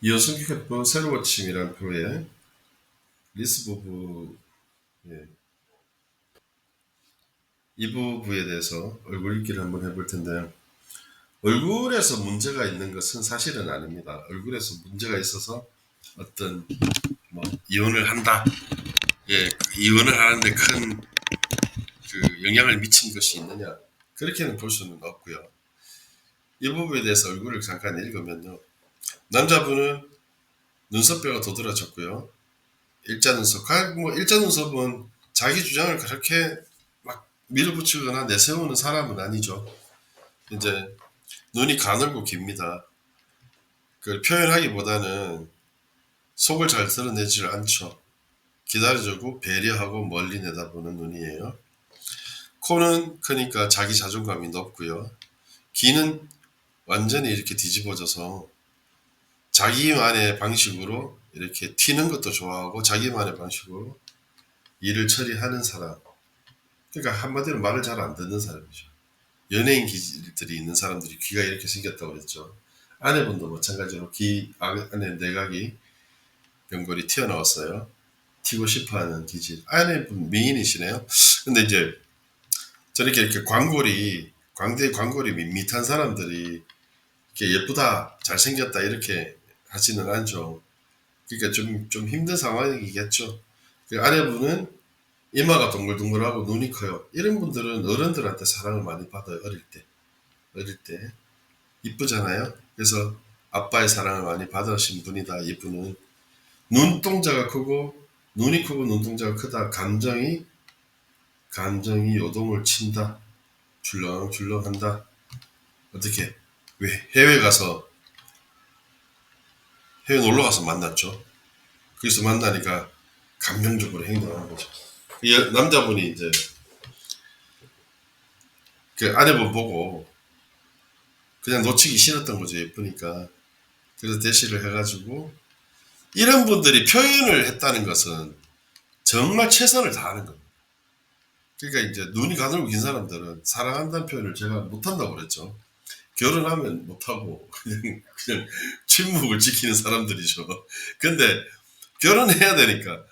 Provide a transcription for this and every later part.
이호승 표 새로워침이라는 표에 리스보브 예, 이 부부에 대해서 얼굴 읽기를 한번 해볼 텐데요. 얼굴에서 문제가 있는 것은 사실은 아닙니다. 얼굴에서 문제가 있어서 어떤 뭐 이혼을 한다, 예, 이혼을 하는데 큰 그 영향을 미친 것이 있느냐 그렇게는 볼 수는 없고요. 이 부분에 대해서 얼굴을 잠깐 읽으면요. 남자분은 눈썹뼈가 도드라졌고요. 일자 눈썹, 뭐 일자 눈썹은 자기 주장을 그렇게 막 밀어붙이거나 내세우는 사람은 아니죠. 이제 눈이 가늘고 깁니다. 그걸 표현하기보다는 속을 잘 드러내질 않죠. 기다려주고 배려하고 멀리 내다보는 눈이에요. 코는 크니까 자기 자존감이 높고요. 귀는 완전히 이렇게 뒤집어져서 자기만의 방식으로 이렇게 튀는 것도 좋아하고 자기만의 방식으로 일을 처리하는 사람. 그러니까 한마디로 말을 잘 안 듣는 사람이죠. 연예인 기질들이 있는 사람들이 귀가 이렇게 생겼다고 그랬죠. 아내분도 마찬가지로 귀 안에 내각이 연골이 튀어나왔어요. 튀고 싶어하는 기질. 아내분 미인이시네요. 근데 이제 저렇게 이렇게 광대 광골이 밋밋한 사람들이 이렇게 예쁘다, 잘생겼다 이렇게 하지는 않죠. 그러니까 좀 힘든 상황이겠죠. 그 아내분은 이마가 동글동글하고 눈이 커요. 이런 분들은 어른들한테 사랑을 많이 받아요. 어릴 때 이쁘잖아요. 그래서 아빠의 사랑을 많이 받으신 분이다. 이분은 눈동자가 크고 눈이 크고 눈동자가 크다. 감정이 요동을 친다. 줄렁줄렁한다. 어떻게 왜 해외 놀러 가서 만났죠. 거기서 만나니까 감정적으로 행동하는 거죠. 남자분이 이제 그 아내분 보고 그냥 놓치기 싫었던 거죠. 예쁘니까. 그래서 대시를 해가지고 이런 분들이 표현을 했다는 것은 정말 최선을 다하는 겁니다. 그러니까 이제 눈이 가늘고 긴 사람들은 사랑한다는 표현을 제가 못한다고 그랬죠. 결혼하면 못하고 그냥 침묵을 지키는 사람들이죠. 근데 결혼해야 되니까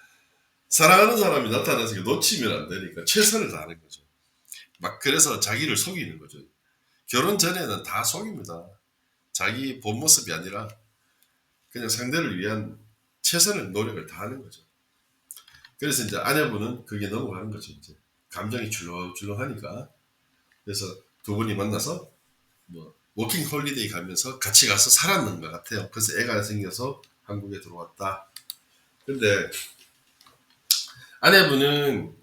사랑하는 사람이 나타나서 놓치면 안 되니까 최선을 다하는 거죠. 막 그래서 자기를 속이는 거죠. 결혼 전에는 다 속입니다. 자기 본 모습이 아니라 그냥 상대를 위한 최선의 노력을 다하는 거죠. 그래서 이제 아내분은 그게 넘어가는 거죠. 이제 감정이 출렁출렁하니까. 그래서 두 분이 만나서 뭐 워킹 홀리데이 가면서 같이 가서 살았는 것 같아요. 그래서 애가 생겨서 한국에 들어왔다. 근데 아내분은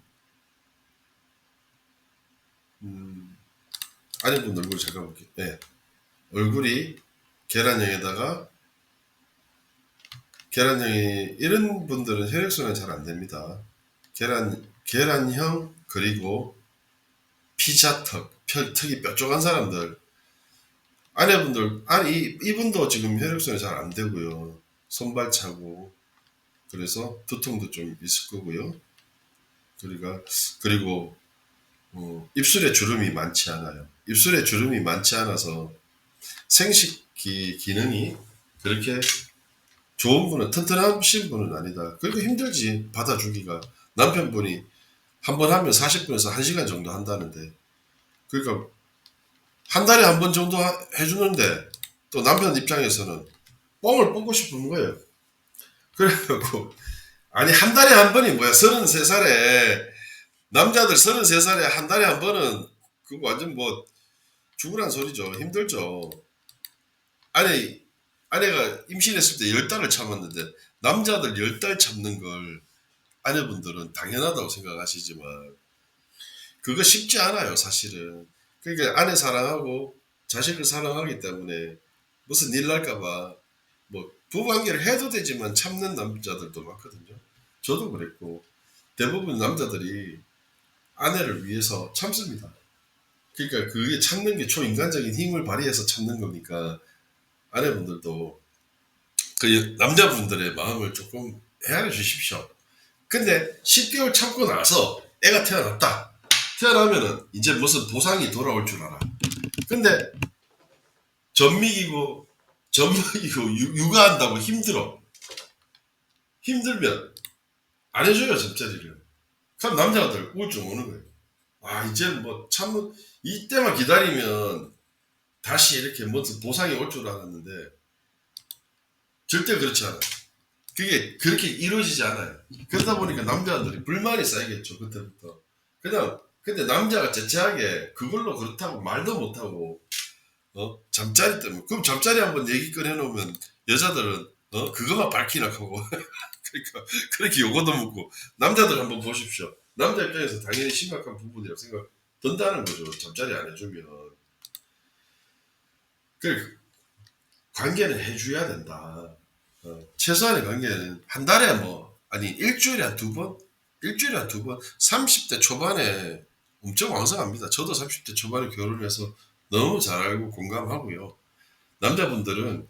아내분 얼굴 잠깐 볼게요. 네. 얼굴이 계란형에다가 계란형이 이런 분들은 혈액순환이 잘 안 됩니다. 계란형 그리고 피자턱 턱이 뾰족한 사람들 아내분들 아니 이분도 지금 혈액순환이 잘 안 되고요. 손발 차고 그래서 두통도 좀 있을 거고요. 그리고 입술에 주름이 많지 않아요. 입술에 주름이 많지 않아서 생식기 기능이 그렇게 좋은 분은 튼튼하신 분은 아니다. 그리고 힘들지 받아주기가 남편분이 한 번 하면 40분에서 1시간 정도 한다는데 그러니까 한 달에 한 번 정도 해주는데 또 남편 입장에서는 뽕을 뽑고 싶은 거예요. 그래갖고 아니 한 달에 한 번이 뭐야 33살에 남자들 33살에 한 달에 한 번은 그거 완전 뭐 죽으란 소리죠. 힘들죠. 아니 아내가 임신했을 때 10달을 참았는데 남자들 10달 참는 걸 아내분들은 당연하다고 생각하시지만 그거 쉽지 않아요 사실은. 그러니까 아내 사랑하고 자식을 사랑하기 때문에 무슨 일 날까봐 뭐 부부관계를 해도 되지만 참는 남자들도 많거든요. 저도 그랬고 대부분 남자들이 아내를 위해서 참습니다. 그러니까 그게 참는 게 초인간적인 힘을 발휘해서 참는 거니까 아내분들도 그 남자분들의 마음을 조금 헤아려 주십시오. 근데 10개월 참고 나서 애가 태어났다. 태어나면은 이제 무슨 보상이 돌아올 줄 알아. 근데 젖먹이고 이거 육아한다고 힘들면 안 해줘요, 잠자리를. 그럼 남자들 우울증 오는 거예요. 아, 이제 뭐 참 이때만 기다리면 다시 이렇게 무슨 보상이 올 줄 알았는데 절대 그렇지 않아요. 그게 그렇게 이루어지지 않아요. 그러다 보니까 남자들이 불만이 쌓이겠죠, 그때부터. 그냥 근데 남자가 재치하게 그걸로 그렇다고 말도 못하고 잠자리 때문에 그럼 잠자리 한번 얘기 꺼내놓으면 여자들은 그거만 밝히나 하고 그러니까 그렇게 요거도 묻고 남자들 한번 보십시오. 남자 입장에서 당연히 심각한 부분이라고 생각 든다는 거죠. 잠자리 안 해주면 그 관계는 해줘야 된다. 최소한의 관계는 한 달에 뭐 아니 일주일에 한 두 번, 일주일에 한 두 번. 30대 초반에 엄청 왕성합니다. 저도 30대 초반에 결혼해서 너무 잘 알고 공감하고요. 남자분들은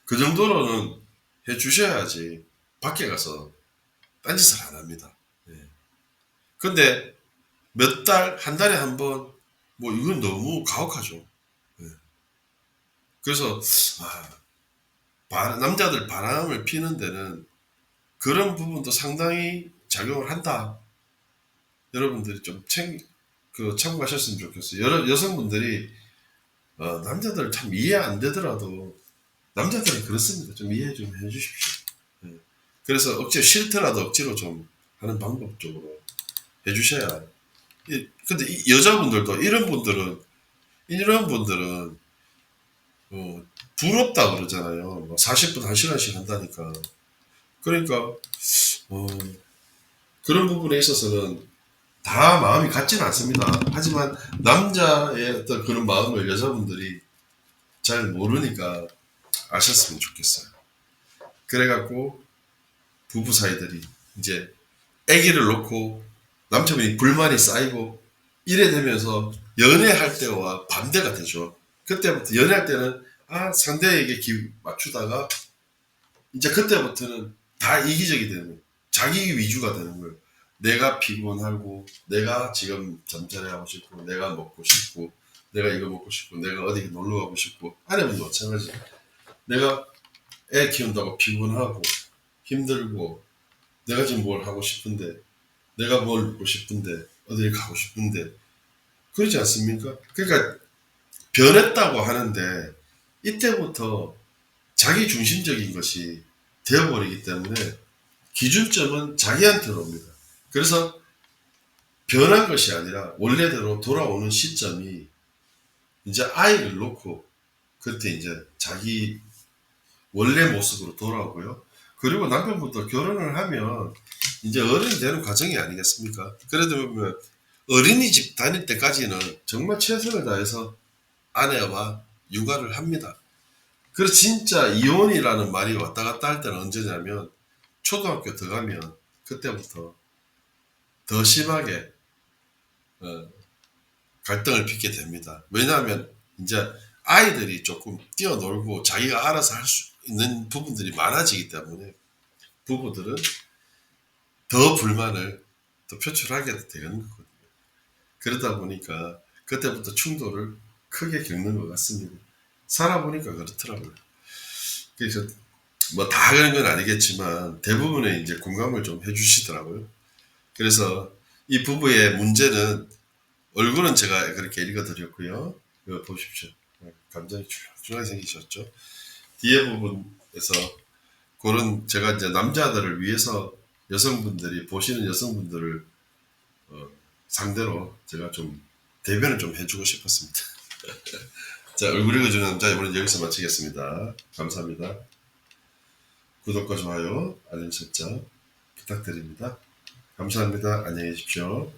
그 정도로는 해주셔야지 밖에 가서 딴짓을 안 합니다. 예. 근데 몇 달, 한 달에 한 번, 뭐 이건 너무 가혹하죠. 예. 그래서 남자들 바람을 피는 데는 그런 부분도 상당히 작용을 한다. 여러분들이 좀 참고하셨으면 좋겠어요. 여성분들이 남자들 참 이해 안 되더라도 남자들은 그렇습니다. 좀 이해 좀 해주십시오. 예. 그래서 싫더라도 억지로 좀 하는 방법 쪽으로 해주셔야. 근데 여자분들도 이런 분들은 부럽다 그러잖아요. 뭐 40분 1시간씩 한다니까. 그러니까 그런 부분에 있어서는 다 마음이 같지는 않습니다. 하지만 남자의 어떤 그런 마음을 여자분들이 잘 모르니까 아셨으면 좋겠어요. 그래갖고 부부 사이들이 이제 아기를 놓고 남편이 불만이 쌓이고 이래 되면서 연애할 때와 반대가 되죠. 그때부터 연애할 때는 상대에게 맞추다가 이제 그때부터는 다 이기적이 되는 거예요. 자기 위주가 되는 거예요. 내가 피곤하고 내가 지금 잠자리 하고 싶고 내가 먹고 싶고 내가 이거 먹고 싶고 내가 어디 놀러 가고 싶고 아내분도 마찬가지. 내가 애 키운다고 피곤하고 힘들고 내가 지금 뭘 하고 싶은데 내가 뭘 먹고 싶은데 어딜 가고 싶은데 그러지 않습니까? 그러니까 변했다고 하는데 이때부터 자기 중심적인 것이 되어버리기 때문에 기준점은 자기한테로 옵니다. 그래서 변한 것이 아니라 원래대로 돌아오는 시점이 이제 아이를 놓고 그때 이제 자기 원래 모습으로 돌아오고요. 그리고 남편분도 결혼을 하면 이제 어른이 되는 과정이 아니겠습니까? 그래도 보면 어린이집 다닐 때까지는 정말 최선을 다해서 아내와 육아를 합니다. 그래서 진짜 이혼이라는 말이 왔다 갔다 할 때는 언제냐면 초등학교 들어가면 그때부터 더 심하게 갈등을 빚게 됩니다. 왜냐하면 이제 아이들이 조금 뛰어놀고 자기가 알아서 할 수 있는 부분들이 많아지기 때문에 부부들은 더 불만을 더 표출하게 되는 거거든요. 그러다 보니까 그때부터 충돌을 크게 겪는 것 같습니다. 살아보니까 그렇더라고요. 그래서 뭐 다 그런 건 아니겠지만 대부분의 이제 공감을 좀 해주시더라고요. 그래서 이 부부의 문제는 얼굴은 제가 그렇게 읽어드렸고요. 이거 보십시오. 감정이 출렁출렁 생기셨죠. 뒤에 부분에서 그런 제가 이제 남자들을 위해서 여성분들이 보시는 여성분들을 상대로 제가 좀 대변을 좀 해주고 싶었습니다. 자, 얼굴 읽어주는 남자 이번엔 여기서 마치겠습니다. 감사합니다. 구독과 좋아요, 알림 설정 부탁드립니다. 감사합니다. 안녕히 계십시오.